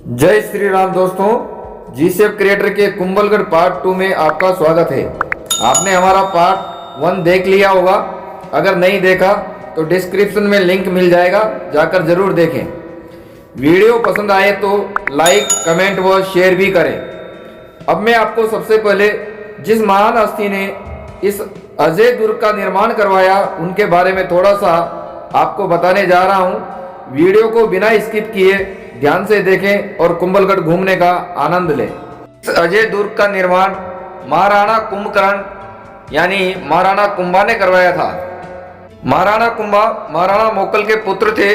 जय श्री राम दोस्तों, जीसेफ क्रिएटर के कुंभलगढ़ पार्ट 2 में आपका स्वागत है। आपने हमारा पार्ट 1 देख लिया होगा। अगर नहीं देखा तो डिस्क्रिप्शन में लिंक मिल जाएगा, जाकर जरूर देखें। वीडियो पसंद आए तो लाइक, कमेंट व शेयर भी करें। अब मैं आपको सबसे पहले जिस महान हस्ती ने इस अजय दुर्ग का निर्माण करवाया उनके बारे में थोड़ा सा आपको बताने जा रहा हूँ। वीडियो को बिना स्किप किए ध्यान से देखें और कुंभलगढ़ घूमने का आनंद लें। इस अजय दुर्ग का निर्माण महाराणा कुंभकर्ण यानी महाराणा कुंभा ने करवाया था। महाराणा कुंभा महाराणा मोकल के पुत्र थे।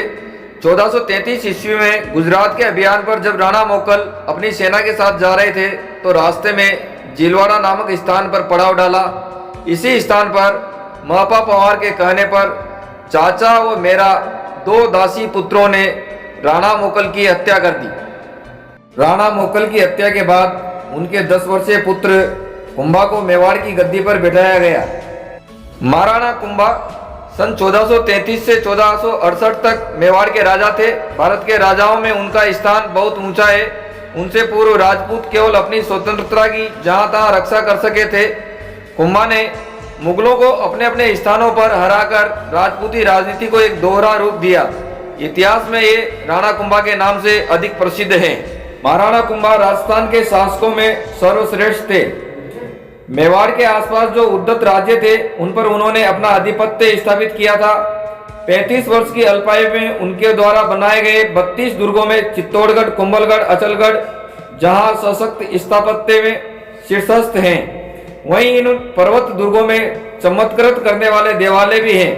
1433 ईस्वी में गुजरात के अभियान पर जब राणा मोकल अपनी सेना के साथ जा रहे थे तो रास्ते में जिलवाड़ा नामक स्थान पर पड़ाव डाला। इसी स्थान पर महपा पवार के कहने पर चाचा व मेरा 2 दासी पुत्रों ने राणा मोकल की हत्या कर दी। राणा मोकल की हत्या के बाद उनके 10 वर्षीय पुत्र कुंभा को मेवाड़ की गद्दी पर बिठाया गया। महाराणा कुंभा सन 1433 से 1468 तक मेवाड़ के राजा थे। भारत के राजाओं में उनका स्थान बहुत ऊंचा है। उनसे पूर्व राजपूत केवल अपनी स्वतंत्रता की जहां तहां रक्षा कर सके थे। कुंभा ने मुगलों को अपने अपने स्थानों पर हराकर राजपूती राजनीति को एक दोहरा रूप दिया। इतिहास में ये राणा कुंभा के नाम से अधिक प्रसिद्ध है। महाराणा कुंभा राजस्थान के शासकों में सर्वश्रेष्ठ थे। मेवाड़ के आसपास जो उद्धत राज्य थे उन पर उन्होंने अपना आधिपत्य स्थापित किया था। 35 वर्ष की अल्पायु में उनके द्वारा बनाए गए 32 दुर्गों में चित्तौड़गढ़, कुंभलगढ़, अचलगढ़ जहां सशक्त स्थापत्य में शीर्षस्थ हैं, वहीं इन पर्वत दुर्गों में चमत्कृत करने वाले देवालय भी हैं।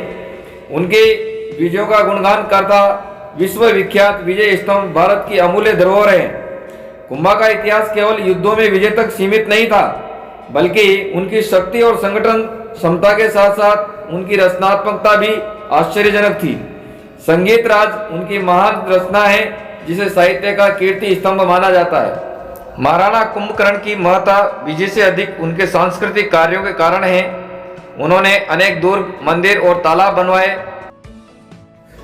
उनके विजयों का गुणगान करता विश्व विख्यात विजय स्तंभ भारत की अमूल्य धरोहर है। कुंभा का इतिहास केवल युद्धों में विजय तक सीमित नहीं था, बल्कि उनकी शक्ति और संगठन क्षमता के साथ साथ उनकी रचनात्मकता भी आश्चर्यजनक थी। संगीत राज उनकी महान रचना है, जिसे साहित्य का कीर्ति स्तंभ माना जाता है। महाराणा कुंभकर्ण की महत्ता विजय से अधिक उनके सांस्कृतिक कार्यों के कारण है। उन्होंने अनेक दुर्ग, मंदिर और तालाब बनवाए।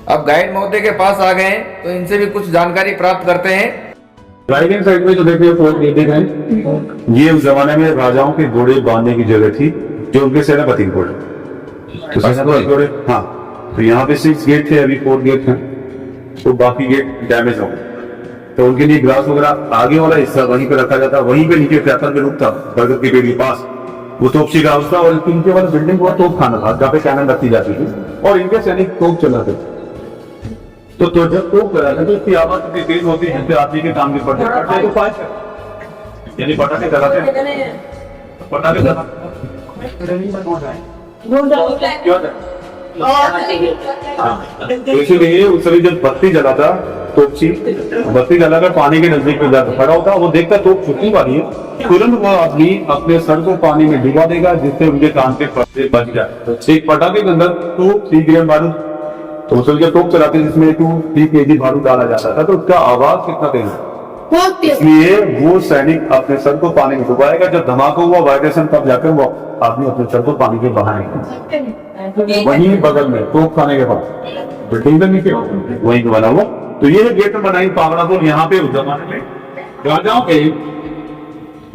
अब गाइड महोदय के पास आ गए हैं तो इनसे भी कुछ जानकारी प्राप्त करते हैं। राइट हैंड साइड में जो देख रहे हो फोर्ट गेट है, ये उस जमाने में राजाओं के घोड़े बांधने की जगह थी, जो उनके सेनापति घोड़े। हाँ, तो यहाँ पे 6 गेट थे, अभी 4 गेट हैं, तो बाकी गेट डैमेज हो गए। तो उनके लिए ग्रास वगैरह आगे वाला हिस्सा वहीं पे रखा जाता। वहीं पे नीचे ट्रैपर में रुक था बरगद के पेड़ के पास, वो तोपची का हाउस था। और इनके वाला बिल्डिंग वो तोप खाना था जहाँ पे कैनन रखी जाती थी और इनके सैनिक तोप चलाते थे। तो जब तोप कराया तो इसकी आवाज इतनी तेज होती है जिससे आदमी के काम भी पड़ते तो फाइट यानी पटाखे चलाते तो इसीलिए उस समय जब बत्ती जलाता तोपची बत्ती जलाकर पानी के नजदीक में जाकर खड़ा होता, वो देखता तोप छुट्टी वाली है, तुरंत वो आदमी अपने सर को पानी में डुबा देगा जिससे उनके कान के पर्दे बच जाए। एक पटाखे के अंदर 2-3 ग्राम बारूद तो उसल के तोप चलाते जिसमें 2-3 kg बारूद डाला जाता था, तो उसका आवाज कितना तेज है। इसलिए वो सैनिक अपने सर को पानी में डुबाएगा। जब धमाका हुआ वाइब्रेशन, तब जाकर वो आदमी अपने सर को पानी में बहाएगा। वहीं बगल में तोप खाने के पास बिल्डिंग में नीचे वहीं बना हुआ। तो ये गेट बनाई पावड़ापुर। यहाँ पे उस जमाने में राजाओं के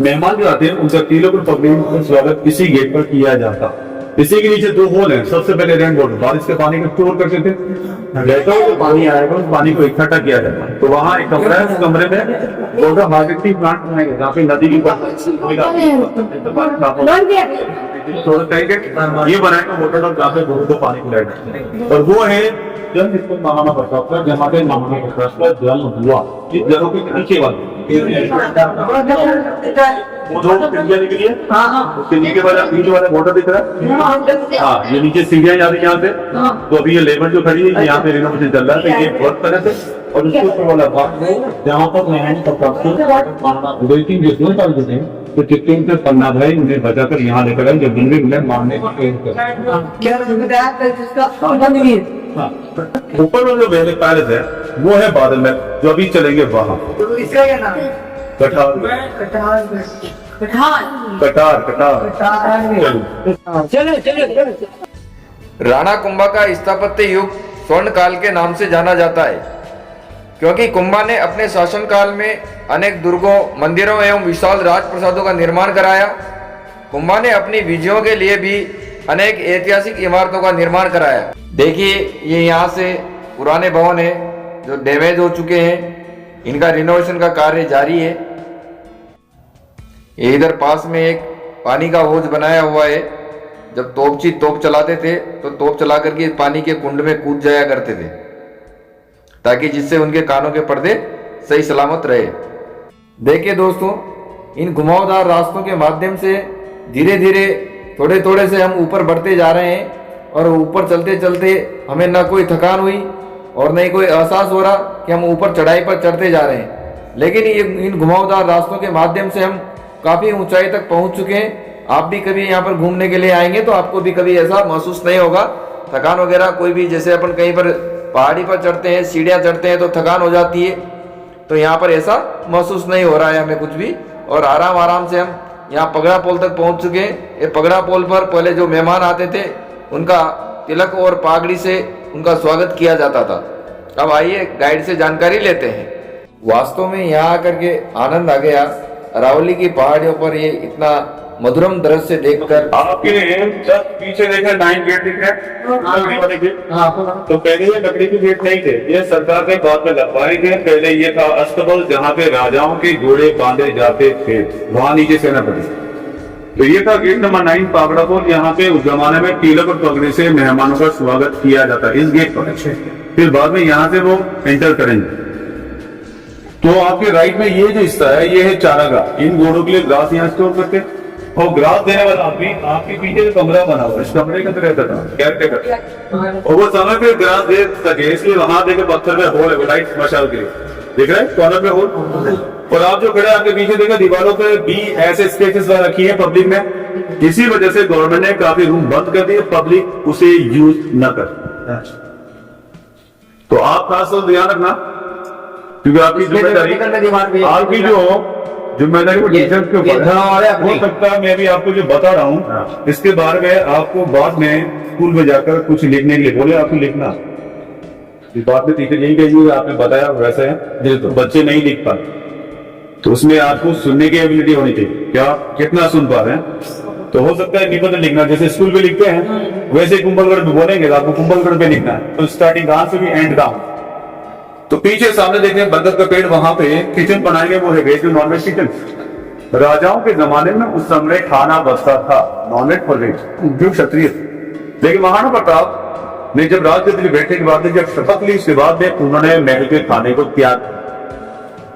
मेहमान जो आते हैं उनका किलो पर पगड़ी स्वागत इसी गेट पर किया जाता। इसी के नीचे 2 होल हैं। सबसे पहले रेन वाटर, बारिश के पानी को स्टोर करते थे। जैसा जो पानी आएगा उस पानी को इकट्ठा किया जाता है। तो वहाँ एक कमरा है, उस कमरे में वाटर हार्वेस्टिंग प्लांट बनाएंगे जहाँ पे नदी की ये बनाएगा वाटर और जहाँ पे लोगों को पानी पिलाएगा। और वो है जल जिसको नहाना पड़ता है, जहाँ पे नहाना पड़ता है जल हुआ इस जलों के नीचे वाले वो 2 सीढ़ियां दिख रही है। उसके नीचे वाला नीचे वाला वाटर दिख रहा है। हाँ, ये नीचे सीढ़ियां जा रही है यहाँ से। तो अभी ये लेबर जो खड़ी है यहाँ पे रिनोवेशन चल रहा है, तो ये बहुत तरह से। और उसके ऊपर वाला भाग जहाँ पर नहाने का तो चित्तौड़ से पन्ना भाई उन्हें बचाकर यहाँ लेकर आए जब दिल्ली में मारने ऊपर में जो पैलेस है वो है बादल में, जो अभी चलेंगे वहाँ। इसका क्या नाम है? कटार। राणा कुंभा का स्थापत्य युग स्वर्ण काल के नाम से जाना जाता है। क्योंकि कुंभा ने अपने शासनकाल में अनेक दुर्गों, मंदिरों एवं विशाल राजप्रसादों का निर्माण कराया। कुंभा ने अपनी विजयों के लिए भी अनेक ऐतिहासिक इमारतों का निर्माण कराया। देखिए ये यहाँ से पुराने भवन है जो डैमेज हो चुके हैं, इनका रिनोवेशन का कार्य जारी है। ये इधर पास में एक पानी का हौज बनाया हुआ है। जब तोपची तोप चलाते थे तो तोप चला करके पानी के कुंड में कूद जाया करते थे, ताकि जिससे उनके कानों के पर्दे सही सलामत रहे। देखिए दोस्तों, इन घुमावदार रास्तों के माध्यम से धीरे धीरे थोड़े थोड़े से हम ऊपर बढ़ते जा रहे हैं और ऊपर चलते चलते हमें ना कोई थकान हुई और न ही कोई एहसास हो रहा कि हम ऊपर चढ़ाई पर चढ़ते जा रहे हैं। लेकिन ये इन घुमावदार रास्तों के माध्यम से हम काफ़ी ऊंचाई तक पहुंच चुके हैं। आप भी कभी यहाँ पर घूमने के लिए आएंगे तो आपको भी कभी ऐसा महसूस नहीं होगा थकान वगैरह कोई भी। जैसे अपन कहीं पर पहाड़ी पर चढ़ते हैं, सीढ़ियाँ चढ़ते हैं तो थकान हो जाती है, तो यहाँ पर ऐसा महसूस नहीं हो रहा है हमें कुछ भी। और आराम आराम से हम यहाँ पगड़ा पोल तक पहुँच चुके हैं। ये पगड़ा पोल पर पहले जो मेहमान आते थे उनका तिलक और पागड़ी से उनका स्वागत किया जाता था। अब आइए गाइड से जानकारी लेते हैं। वास्तव में यहाँ आकर के आनंद आ गया। अरावली की पहाड़ियों पर ये इतना मधुरम दृश्य देखकर। आपके जस्ट पीछे देखे 9 गेट दिख रहे हैं, लकड़ी वाले गेट। तो पहले ये लकड़ी के गेट नहीं थे, ये सरकार ने बाद में लगवाए थे। पहले ये था अस्तबल जहाँ पे राजाओं के घोड़े बांधे जाते थे, वहां नीचे सेनापति। तो ये था गेट नंबर 9 पागड़ा पोल। यहाँ पे उस जमाने में तिलक और पगड़ी से मेहमानों का स्वागत किया जाता है इस गेट पर। फिर बाद में यहाँ से वो एंटर करेंगे। तो आपके राइट में ये जो हिस्सा है ये है चारागाह। इन घोड़ों के लिए घास यहाँ स्टोर करते, और ग्रास देने वाला आदमी आपके पीछे जो कमरा बना हुआ है इस कमरे के अंदर रहता था केयरटेकर, और वो समय पे ग्रास दे सके इसलिए वहां देखे पत्थर में होल है, वो लाइट मशाल के लिए देख रहे हैं कॉर्नर में होल। और आप जो खड़े आपके पीछे देखा दीवारों पे भी ऐसे स्केचेस रखी है पब्लिक ने। इसी वजह से गवर्नमेंट ने काफी रूम बंद कर दिए, पब्लिक उसे यूज न कर। तो आप खास तौर ध्यान रखना, क्योंकि आपकी जिम्मेदारी आपकी जो जिम्मेदारी वो टीचर के ऊपर है। हो सकता है मैं भी आपको जो बता रहा हूँ इसके बारे में आपको बाद में स्कूल में जाकर कुछ लिखने के लिए बोले, आपको लिखना। इस बात में टीचर यही कहेगी आपने बताया वैसे है तो बच्चे नहीं लिख पाते, तो उसमें आपको सुनने की एबिलिटी होनी चाहिए, क्या कितना सुन पा रहे हैं। तो हो सकता है निबंध लिखना जैसे स्कूल में लिखते हैं वैसे कुंभलगढ़ में बोलेंगे तो आपको कुंभलगढ़ पे लिखना है। तो स्टार्टिंग कहां से भी एंड कहां। तो पीछे सामने देखें बरगद का पेड़, वहां पे किचन बनाएंगे, वो है वेज नॉन वेज किचन। राजाओं के जमाने में उस समय खाना बचता था नॉन वेज और वेज, जो क्षत्रिय। लेकिन महाराणा प्रताप ने जब राजगद्दी बैठने के बाद जब शपथ ली उसके बाद में उन्होंने महल के खाने को त्याग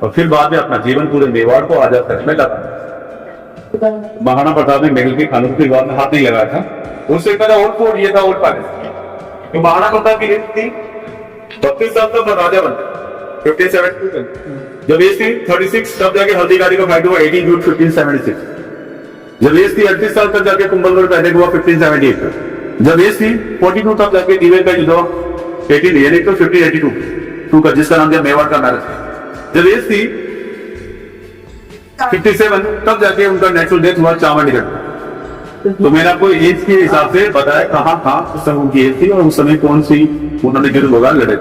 और फिर बाद में अपना जीवन पूरे मेवाड़ को आजाद करने में लगा। महाराणा प्रताप ने महल के खानों के बाद में हाथ नहीं लगाया था। उससे पहले ओल्ड फोर्ट ये था ओल्ड पैलेस। तो महाराणा प्रताप की एज थी 32 साल तक राजा बनते 1572। जब एज थी 36 तब जाके हल्दीघाटी का फाइट हुआ 18 जून 1576। जब एज थी 38 साल तक जाके कुंभलगढ़ का अटैक हुआ 1578। जब एज थी 42 तब जाके दिवेल का युद्ध हुआ 18 यानी तो 1582 का जिसका नाम दिया मेवाड़ का मैराथन। जब एज थी 57 तब जाके उनका नेचुरल डेथ हुआ चावंडीगढ़। तो मैंने आपको एज के हिसाब से बताया कहाँ कहाँ उस समय उनकी एज थी और उस समय कौन सी उन्होंने गिर होगा लड़े।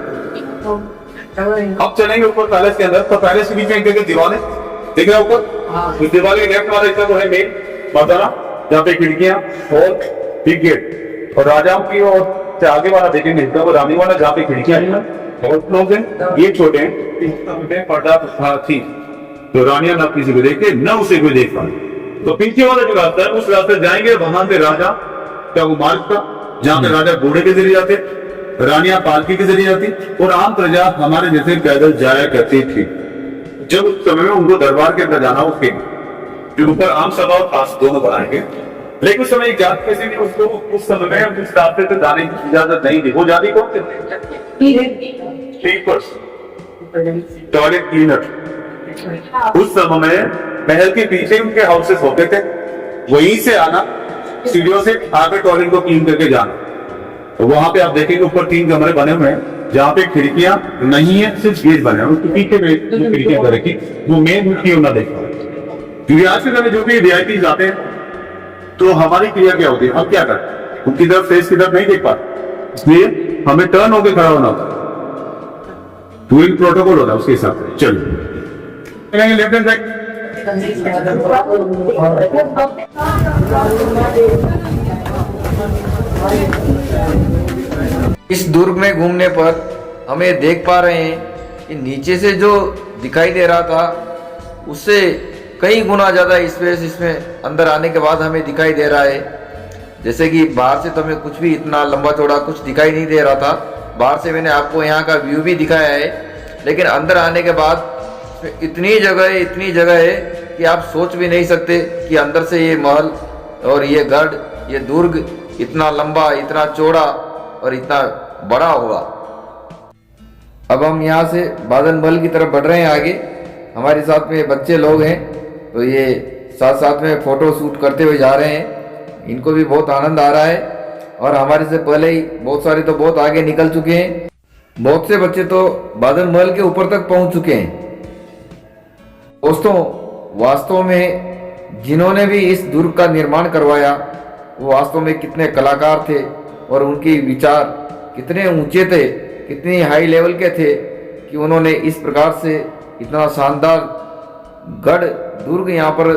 अब चलेंगे ऊपर पैलेस के अंदर। तो पैलेस के बीच में एक दीवार है, देख रहे ऊपर। उस दीवार के लेफ्ट वाला हिस्सा वो है मेन मर्दाना, जहाँ पे खिड़कियां और बिग गेट। और राजाओं की और से आगे वाला देखेंगे हिस्सा वो रानी वाला, जहाँ पे खिड़कियां और क्लोज है। ये छोटे हैं पर्दा थी, तो रानियां न किसी को देखते न उसे कोई देख पाए। तो पीछे वाला जो रास्ता है उस रास्ते जाएंगे, वहां पे राजा क्या वो मार्ग था जहाँ पे राजा घोड़े के जरिए जाते, रानियां पालकी के जरिए जाती और आम प्रजा हमारे जैसे पैदल जाया करती थी। जब उस समय में उनको दरबार के अंदर जाना उसके जो ऊपर आम सभा और खास दोनों बनाएंगे। लेकिन उस समय एक जात कैसी थी, उसको उस समय में उस रास्ते से जाने की इजाजत नहीं थी। वो जाति कौन थे? Toilet cleaner. उस समय में महल के पीछे उनके हाउसेस होते थे, वहीं से आना सीढ़ियों से आकर टॉयलेट को क्लीन करके जाना। तो वहां पे आप देखेंगे ऊपर 3 कमरे बने हुए हैं जहाँ पे खिड़कियां नहीं है, सिर्फ गेट बने हुए। पीछे में जो खिड़कियां कर रखी वो मेन क्यों ना देखा, क्योंकि आज के समय जो भी वीआईपी जाते हैं तो हमारी क्रिया क्या होती है, हम क्या करते हैं उनकी तरफ फेस की तरफ नहीं देख पाते, इसलिए हमें टर्न होकर खड़ा होना होता। टूरिंग प्रोटोकॉल होता है उसके हिसाब से। चलो लेफ्ट हैंड साइड। इस दुर्ग में घूमने पर हम ये देख पा रहे हैं कि नीचे से जो दिखाई दे रहा था उससे कई गुना ज़्यादा स्पेस इसमें अंदर आने के बाद हमें दिखाई दे रहा है। जैसे कि बाहर से तो हमें कुछ भी इतना लंबा चौड़ा कुछ दिखाई नहीं दे रहा था, बाहर से मैंने आपको यहाँ का व्यू भी दिखाया है, लेकिन अंदर आने के बाद इतनी जगह है कि आप सोच भी नहीं सकते कि अंदर से ये महल और ये गढ़, ये दुर्ग इतना लंबा, इतना चौड़ा और इतना बड़ा होगा। अब हम यहाँ से बादल महल की तरफ बढ़ रहे हैं आगे। हमारे साथ में बच्चे लोग हैं तो ये साथ साथ में फ़ोटो शूट करते हुए जा रहे हैं। इनको भी बहुत आनंद आ रहा है और हमारे से पहले ही बहुत सारे तो बहुत आगे निकल चुके हैं। बहुत से बच्चे तो बादल महल के ऊपर तक पहुँच चुके हैं। दोस्तों, वास्तव में जिन्होंने भी इस दुर्ग का निर्माण करवाया वो वास्तव में कितने कलाकार थे और उनके विचार कितने ऊंचे थे, कितनी हाई लेवल के थे कि उन्होंने इस प्रकार से इतना शानदार गढ़ दुर्ग यहाँ पर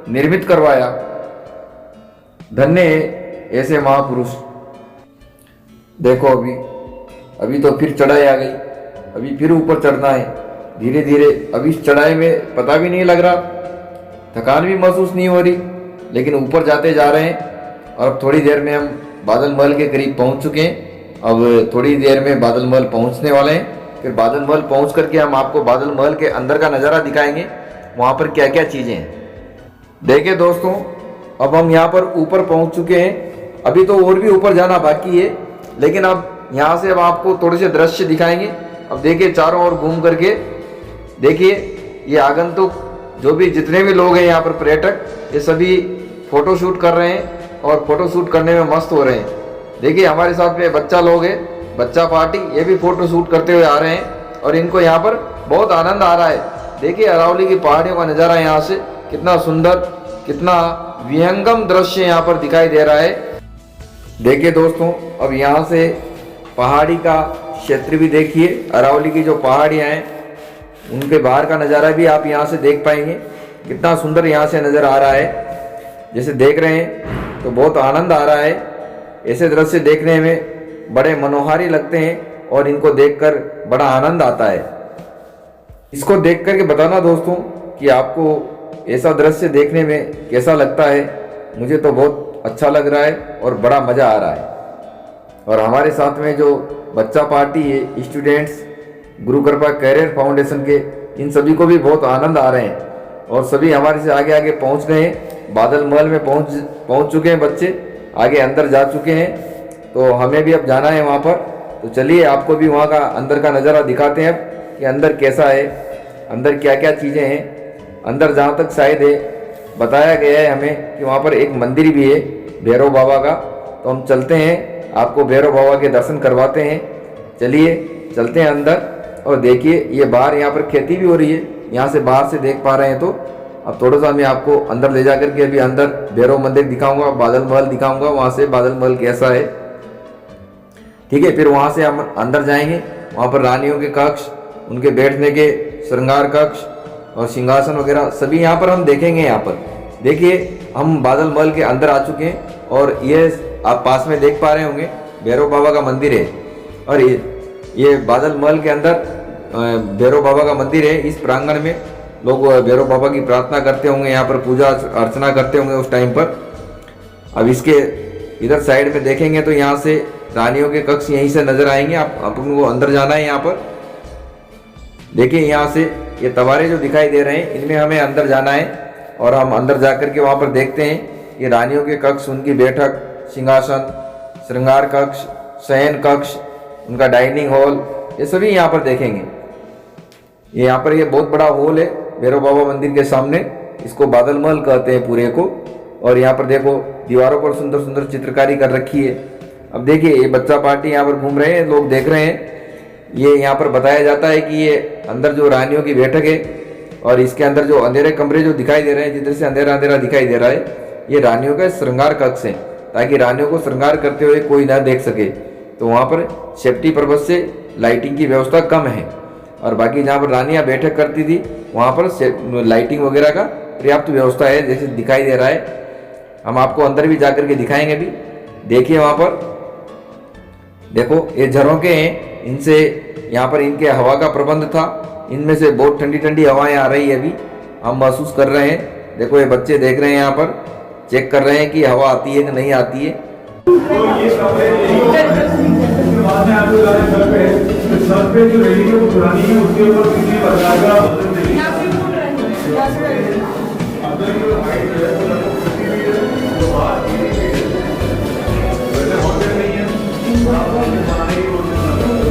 निर्मित करवाया। धन्य है ऐसे महापुरुष। देखो अभी तो फिर चढ़ाई आ गई, अभी फिर ऊपर चढ़ना है धीरे धीरे। अभी इस चढ़ाई में पता भी नहीं लग रहा, थकान भी महसूस नहीं हो रही, लेकिन ऊपर जाते जा रहे हैं और अब थोड़ी देर में हम बादल महल के करीब पहुंच चुके हैं। अब थोड़ी देर में बादल महल पहुंचने वाले हैं। फिर बादल महल पहुंच करके हम आपको बादल महल के अंदर का नज़ारा दिखाएंगे, वहाँ पर क्या क्या चीज़ें हैं। देखिए दोस्तों, अब हम यहाँ पर ऊपर पहुँच चुके हैं। अभी तो और भी ऊपर जाना बाकी है, लेकिन अब यहाँ से हम आपको थोड़े से दृश्य दिखाएंगे। अब देखिए चारों ओर घूम करके देखिए, ये आगंतुक जो भी जितने भी लोग हैं यहाँ पर पर्यटक, ये सभी फ़ोटो शूट कर रहे हैं और फ़ोटो शूट करने में मस्त हो रहे हैं। देखिए हमारे साथ में बच्चा लोग है, बच्चा पार्टी, ये भी फ़ोटो शूट करते हुए आ रहे हैं और इनको यहाँ पर बहुत आनंद आ रहा है। देखिए अरावली की पहाड़ियों का नज़ारा यहाँ से कितना सुंदर, कितना विहंगम दृश्य यहाँ पर दिखाई दे रहा है। देखिए दोस्तों, अब यहाँ से पहाड़ी का क्षेत्र भी देखिए, अरावली की जो पहाड़ियाँ हैं उनके बाहर का नज़ारा भी आप यहाँ से देख पाएंगे। कितना सुंदर यहाँ से नज़र आ रहा है, जैसे देख रहे हैं तो बहुत आनंद आ रहा है। ऐसे दृश्य देखने में बड़े मनोहारी लगते हैं और इनको देखकर बड़ा आनंद आता है। इसको देख कर के बताना दोस्तों कि आपको ऐसा दृश्य देखने में कैसा लगता है। मुझे तो बहुत अच्छा लग रहा है और बड़ा मज़ा आ रहा है। और हमारे साथ में जो बच्चा पार्टी है, स्टूडेंट्स गुरु कृपा कैरियर फाउंडेशन के, इन सभी को भी बहुत आनंद आ रहे हैं और सभी हमारे से आगे आगे पहुंच गए हैं। बादल महल में पहुंच चुके हैं बच्चे, आगे अंदर जा चुके हैं। तो हमें भी अब जाना है वहां पर। तो चलिए आपको भी वहां का अंदर का नज़ारा दिखाते हैं कि अंदर कैसा है, अंदर क्या क्या चीज़ें हैं। अंदर जहाँ तक शायद है बताया गया है हमें कि वहाँ पर एक मंदिर भी है भैरव बाबा का। तो हम चलते हैं, आपको भैरव बाबा के दर्शन करवाते हैं। चलिए चलते हैं अंदर। और देखिए ये बाहर यहाँ पर खेती भी हो रही है, यहाँ से बाहर से देख पा रहे हैं। तो अब थोड़ा सा मैं आपको अंदर ले जाकर के अभी अंदर भैरव मंदिर दिखाऊंगा, बादल महल दिखाऊंगा, वहाँ से बादल महल कैसा है, ठीक है। फिर वहाँ से हम अंदर जाएंगे, वहाँ पर रानियों के कक्ष, उनके बैठने के श्रृंगार कक्ष और सिंहासन वगैरह सभी यहाँ पर हम देखेंगे। यहाँ पर देखिए हम बादल महल के अंदर आ चुके हैं और ये आप पास में देख पा रहे होंगे भैरव बाबा का मंदिर है। और ये बादल महल के अंदर भैरव बाबा का मंदिर है। इस प्रांगण में लोग भैरव बाबा की प्रार्थना करते होंगे, यहाँ पर पूजा अर्चना करते होंगे उस टाइम पर। अब इसके इधर साइड में देखेंगे तो यहाँ से रानियों के कक्ष यहीं से नजर आएंगे। आप अपन को अंदर जाना है। यहाँ पर देखिए यहाँ से ये तवारे जो दिखाई दे रहे हैं इनमें हमें अंदर जाना है और हम अंदर जा कर के वहाँ पर देखते हैं ये रानियों के कक्ष, उनकी बैठक, सिंहासन, श्रृंगार कक्ष, शयन कक्ष, उनका डाइनिंग हॉल, ये सभी यहाँ पर देखेंगे। ये यहाँ पर ये बहुत बड़ा हॉल है भैरव बाबा मंदिर के सामने, इसको बादल महल कहते हैं पूरे को। और यहाँ पर देखो दीवारों पर सुंदर सुंदर चित्रकारी कर रखी है। अब देखिए ये बच्चा पार्टी यहाँ पर घूम रहे हैं, लोग देख रहे हैं। ये यहाँ पर बताया जाता है कि ये अंदर जो रानियों की बैठक है और इसके अंदर जो अंधेरे कमरे जो दिखाई दे रहे हैं, जिधर से अंधेरा अंधेरा दिखाई दे रहा है, ये रानियों का श्रृंगार कक्ष है, ताकि रानियों को श्रृंगार करते हुए कोई ना देख सके। तो वहाँ पर सेफ्टी पर्पज से लाइटिंग की व्यवस्था कम है। और बाकी जहाँ पर रानियाँ बैठक करती थी वहाँ पर लाइटिंग वगैरह का पर्याप्त व्यवस्था है, जैसे दिखाई दे रहा है। हम आपको अंदर भी जाकर के दिखाएंगे भी। देखिए वहाँ पर देखो ये झरोखे हैं, इनसे यहाँ पर इनके हवा का प्रबंध था, इनमें से बहुत ठंडी ठंडी हवाएं आ रही है, अभी हम महसूस कर रहे हैं। देखो ये बच्चे देख रहे हैं, यहाँ पर चेक कर रहे हैं कि हवा आती है कि नहीं आती है। छत पे जो रेलिंग है वो पुरानी है, उसके ऊपर किसी प्रकार का वजन नहीं है। अंदर की जो हाइट है वो लगभग 50 मीटर जो बाहर की है, वैसे होटल नहीं है, आपको बनाने की कोशिश कर रहे हैं।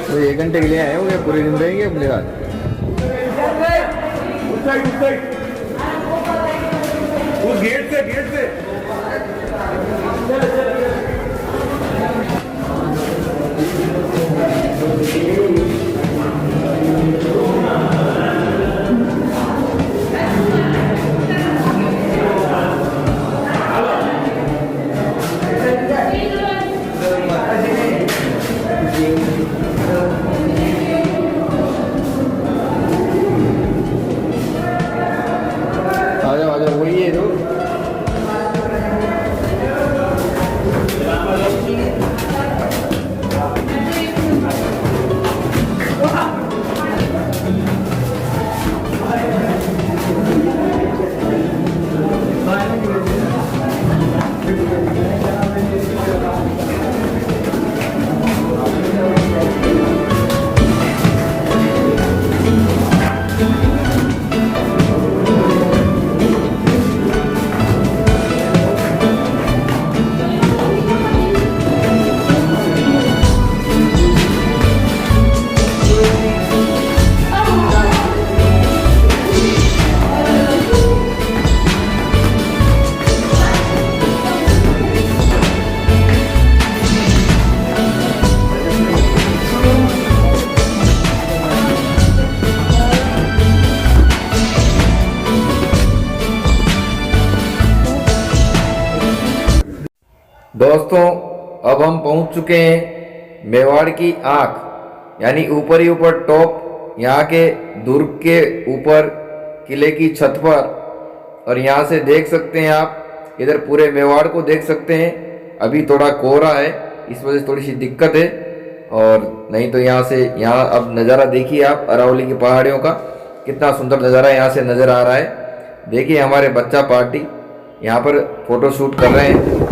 तो 1 घंटे के लिए आए हो, क्या पूरे दिन रहेंगे अपने रात? उस गेट से आ जाओ वही है तो। दोस्तों अब हम पहुंच चुके हैं मेवाड़ की आंख, यानी ऊपर ही ऊपर टॉप, यहाँ के दुर्ग के ऊपर किले की छत पर। और यहाँ से देख सकते हैं आप, इधर पूरे मेवाड़ को देख सकते हैं। अभी थोड़ा कोहरा है, इस वजह से थोड़ी सी दिक्कत है, और नहीं तो यहाँ से, यहाँ अब नज़ारा देखिए आप अरावली की पहाड़ियों का, कितना सुंदर नज़ारा यहाँ से नज़र आ रहा है। देखिए हमारे बच्चा पार्टी यहाँ पर फोटो शूट कर रहे हैं।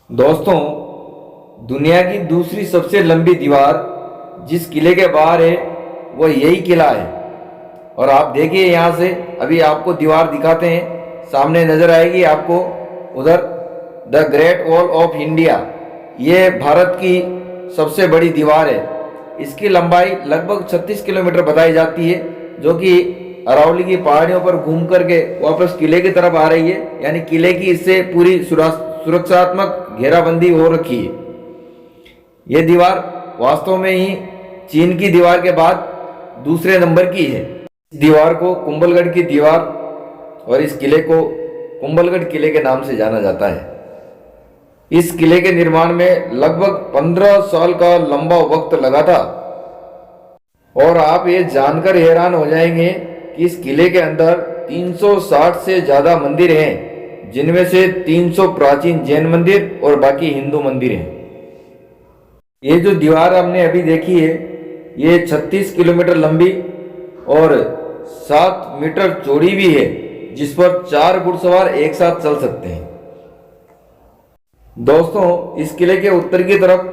दोस्तों, दुनिया की दूसरी सबसे लंबी दीवार जिस किले के बाहर है वो यही किला है। और आप देखिए यहाँ से, अभी आपको दीवार दिखाते हैं, सामने नजर आएगी आपको उधर the great wall of India. ये भारत की सबसे बड़ी दीवार है। इसकी लंबाई लगभग 36 किलोमीटर बताई जाती है, जो कि अरावली की पहाड़ियों पर घूम करके वापस किले की तरफ आ रही है। यानी किले की इससे पूरी सुरक्षात्मक घेराबंदी हो रखी है। यह दीवार वास्तव में ही चीन की दीवार के बाद दूसरे नंबर की है। इस दीवार को कुंभलगढ़ की दीवार और इस किले को कुंभलगढ़ किले के नाम से जाना जाता है। इस किले के निर्माण में लगभग 15 साल का लंबा वक्त लगा था। और आप ये जानकर हैरान हो जाएंगे कि इस किले के अंदर 360 से ज्यादा मंदिर हैं, जिनमें से 300 प्राचीन जैन मंदिर और बाकी हिंदू मंदिर हैं। ये जो दीवार हमने अभी देखी है, ये 36 किलोमीटर लंबी और 7 मीटर चौड़ी भी है, जिस पर 4 घुड़सवार एक साथ चल सकते हैं। दोस्तों, इस किले के उत्तर की तरफ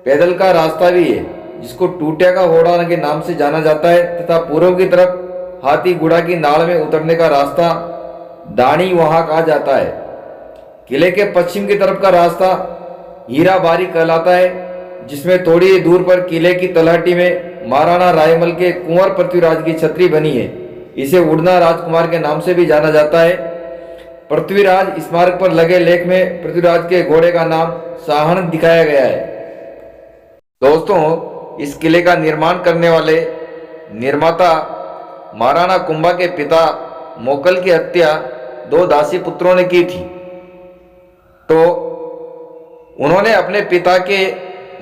पैदल का रास्ता भी है, जिसको टूटिया का घोड़ा के नाम से जाना जाता है, तथा पूर्व की तरफ हाथी घोड़ा की नाल में उतरने का रास्ता दानी वहां कहा जाता है। किले के पश्चिम की तरफ का रास्ता हीरा बारी कहलाता है, जिसमें थोड़ी दूर पर किले की तलहटी में महाराणा रायमल के कुंवर पृथ्वीराज की छतरी बनी है। इसे उड़ना राजकुमार के नाम से भी जाना जाता है। पृथ्वीराज स्मारक पर लगे लेख में पृथ्वीराज के घोड़े का नाम साहन दिखाया गया है। दोस्तों, इस किले का निर्माण करने वाले निर्माता महाराणा कुंभा के पिता मोकल की हत्या 2 दासी पुत्रों ने की थी। तो उन्होंने अपने पिता के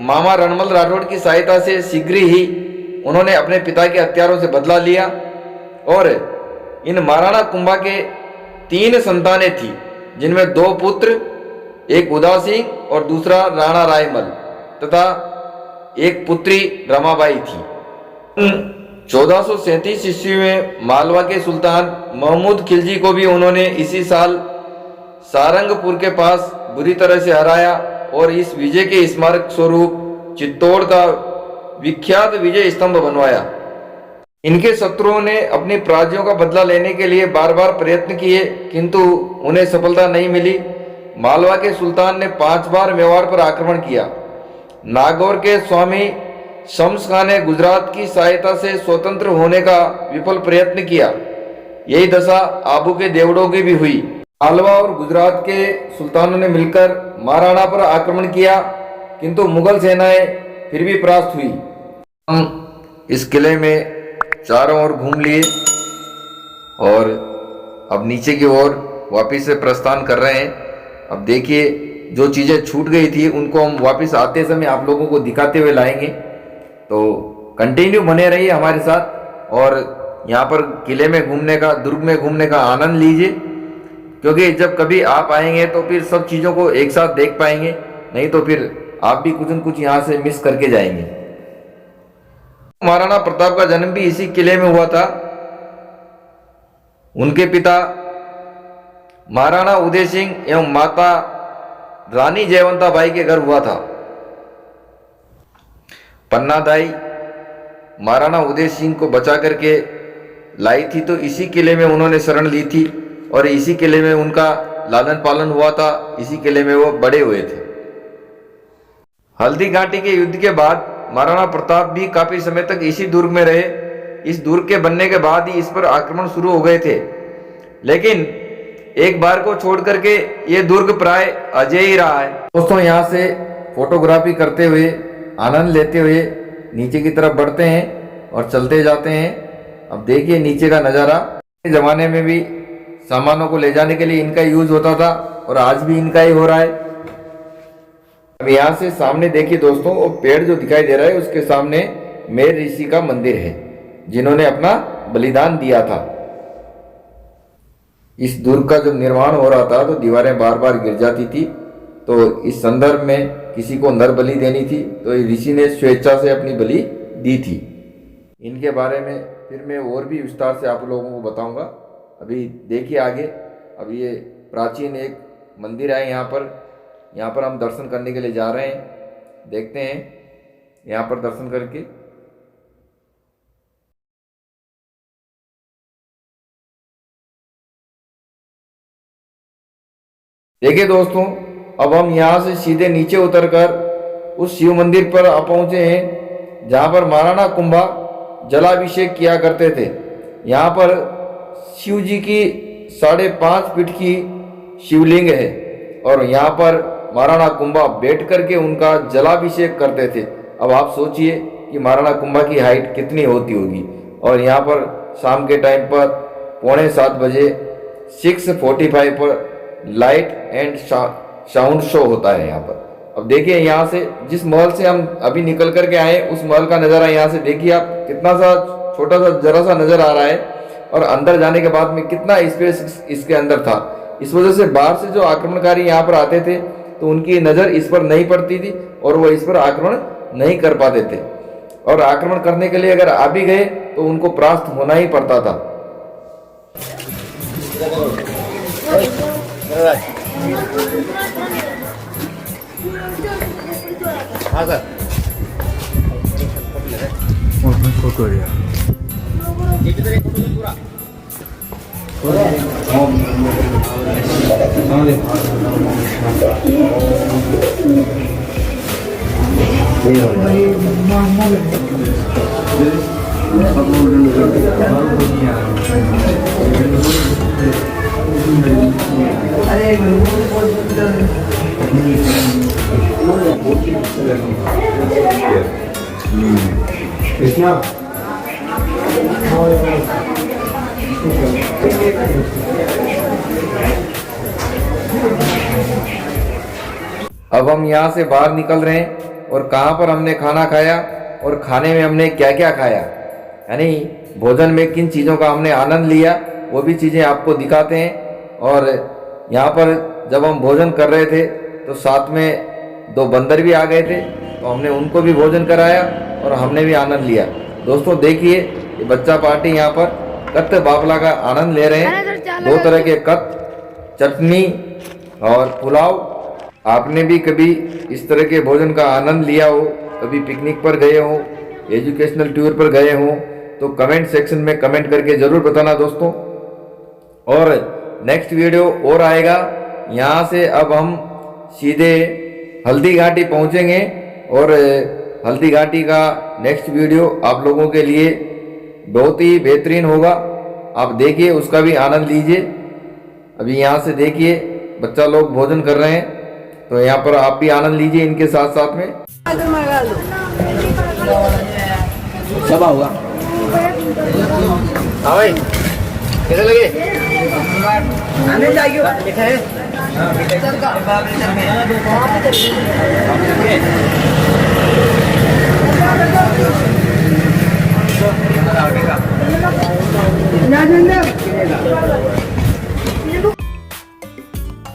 मामा रणमल राठौड़ की सहायता से शीघ्र ही उन्होंने अपने पिता के हत्यारों से बदला लिया। और इन महाराणा कुंभा के 3 संतानें थी, जिनमें 2 पुत्र, एक उदा सिंह और दूसरा राणा रायमल, तथा एक पुत्री रमाबाई थी। 1437 ईस्वी में मालवा के सुल्तान महमूद खिलजी को भी उन्होंने इसी साल सारंगपुर के पास बुरी तरह से हराया और इस विजय के स्मारक स्वरूप चित्तौड़ का विख्यात विजय स्तंभ बनवाया। इनके शत्रुओं ने अपनी पराजयों का बदला लेने के लिए बार बार प्रयत्न किए, किंतु उन्हें सफलता नहीं मिली। मालवा के सुल्तान ने 5 बार मेवाड़ पर आक्रमण किया। नागौर के स्वामी शम्स खान ने गुजरात की सहायता से स्वतंत्र होने का विफल प्रयत्न किया। यही दशा आबू के देवड़ों की भी हुई। मालवा और गुजरात के सुल्तानों ने मिलकर महाराणा पर आक्रमण किया, किंतु मुगल सेनाएं फिर भी परास्त हुई। हम इस किले में चारों ओर घूम लिए और अब नीचे की ओर वापस से प्रस्थान कर रहे हैं। अब देखिए, जो चीज़ें छूट गई थी उनको हम वापस आते समय आप लोगों को दिखाते हुए लाएंगे। तो कंटिन्यू बने रहिए हमारे साथ और यहाँ पर किले में घूमने का, दुर्ग में घूमने का आनंद लीजिए, क्योंकि जब कभी आप आएंगे तो फिर सब चीज़ों को एक साथ देख पाएंगे, नहीं तो फिर आप भी कुछ न कुछ यहाँ से मिस करके जाएंगे। महाराणा प्रताप का जन्म भी इसी किले में हुआ था। उनके पिता महाराणा उदय सिंह एवं माता रानी जयवंता बाई के घर हुआ था। पन्ना दाई महाराणा उदय सिंह को बचा करके लाई थी, तो इसी किले में उन्होंने शरण ली थी और इसी किले में उनका लालन पालन हुआ था, इसी किले में वो बड़े हुए थे। हल्दी घाटी के युद्ध के बाद महाराणा प्रताप भी काफी समय तक इसी दुर्ग में रहे। इस दुर्ग के बनने के बाद ही इस पर आक्रमण शुरू हो गए थे, लेकिन एक बार को छोड़ करके ये दुर्ग प्राय अजय ही रहा है। दोस्तों, यहाँ से फोटोग्राफी करते हुए आनंद लेते हुए नीचे की तरफ बढ़ते हैं और चलते जाते हैं। अब देखिए नीचे का नज़ारा। जमाने में भी सामानों को ले जाने के लिए इनका यूज होता था और आज भी इनका ही हो रहा है। अब यहाँ से सामने देखिए दोस्तों, वो पेड़ जो दिखाई दे रहा है उसके सामने मेर ऋषि का मंदिर है, जिन्होंने अपना बलिदान दिया था। इस दुर्ग का जब निर्माण हो रहा था तो दीवारें बार बार गिर जाती थी, तो इस संदर्भ में किसी को नर बलि देनी थी तो ऋषि ने स्वेच्छा से अपनी बलि दी थी। इनके बारे में फिर मैं और भी विस्तार से आप लोगों को बताऊंगा। अभी देखिए आगे। अब ये प्राचीन एक मंदिर है यहाँ पर हम दर्शन करने के लिए जा रहे हैं। देखते हैं यहाँ पर दर्शन करके। देखिए दोस्तों, अब हम यहाँ से सीधे नीचे उतरकर उस शिव मंदिर पर आ पहुँचे हैं जहाँ पर महाराणा कुंभा जलाभिषेक किया करते थे। यहाँ पर शिव जी की 5.5 फीट की शिवलिंग है और यहाँ पर महाराणा कुंभा बैठ करके उनका जलाभिषेक करते थे। अब आप सोचिए कि महाराणा कुंभा की हाइट कितनी होती होगी। और यहाँ पर शाम के टाइम पर 6:45 बजे 6:45 पर लाइट एंड साउंड शो होता है यहाँ पर। अब देखिए यहाँ से जिस महल से हम अभी निकल करके आए उस महल का नज़ारा यहाँ से देखिए आप, कितना सा छोटा सा जरा सा नज़र आ रहा है और अंदर जाने के बाद में कितना स्पेस इसके अंदर था। इस वजह से बाहर से जो आक्रमणकारी यहाँ पर आते थे तो उनकी नज़र इस पर नहीं पड़ती थी और वो इस पर आक्रमण नहीं कर पाते थे, और आक्रमण करने के लिए अगर आ भी गए तो उनको परास्त होना ही पड़ता था। हाँ सर, फोटो लिया अब हम यहाँ से बाहर निकल रहे हैं और कहाँ पर हमने खाना खाया और खाने में हमने क्या क्या खाया, यानी भोजन में किन चीज़ों का हमने आनंद लिया, वो भी चीज़ें आपको दिखाते हैं। और यहाँ पर जब हम भोजन कर रहे थे तो साथ में 2 बंदर भी आ गए थे, तो हमने उनको भी भोजन कराया और हमने भी आनंद लिया। दोस्तों देखिए, ये बच्चा पार्टी यहाँ पर कत्त बाफला का आनंद ले रहे हैं। 2 तरह के कत्त, चटनी और पुलाव। आपने भी कभी इस तरह के भोजन का आनंद लिया हो, कभी पिकनिक पर गए हो, एजुकेशनल टूर पर गए हो, तो कमेंट सेक्शन में कमेंट करके ज़रूर बताना दोस्तों। और नेक्स्ट वीडियो और आएगा। यहाँ से अब हम सीधे हल्दी घाटी पहुँचेंगे और हल्दी घाटी का नेक्स्ट वीडियो आप लोगों के लिए बहुत ही बेहतरीन होगा। आप देखिए, उसका भी आनंद लीजिए। अभी यहाँ से देखिए बच्चा लोग भोजन कर रहे हैं, तो यहाँ पर आप भी आनंद लीजिए इनके साथ साथ में। सब होगा। हाँ भाई, कैसे लगे? आने चाहिए मीठा है।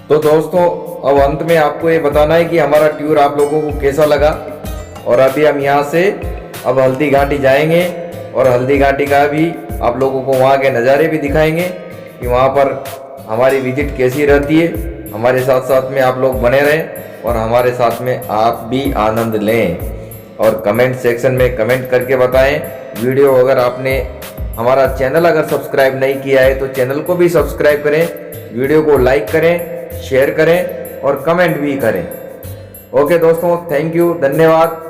तो दोस्तों, अब अंत में आपको ये बताना है कि हमारा टूर आप लोगों को कैसा लगा। और अभी हम यहाँ से अब हल्दी घाटी जाएंगे और हल्दी घाटी का भी आप लोगों को वहाँ के नज़ारे भी दिखाएंगे कि वहाँ पर हमारी विजिट कैसी रहती है। हमारे साथ साथ में आप लोग बने रहें और हमारे साथ में आप भी आनंद लें। और कमेंट सेक्शन में कमेंट करके बताएं। वीडियो अगर आपने हमारा चैनल अगर सब्सक्राइब नहीं किया है तो चैनल को भी सब्सक्राइब करें, वीडियो को लाइक करें, शेयर करें और कमेंट भी करें। ओके दोस्तों, थैंक यू, धन्यवाद।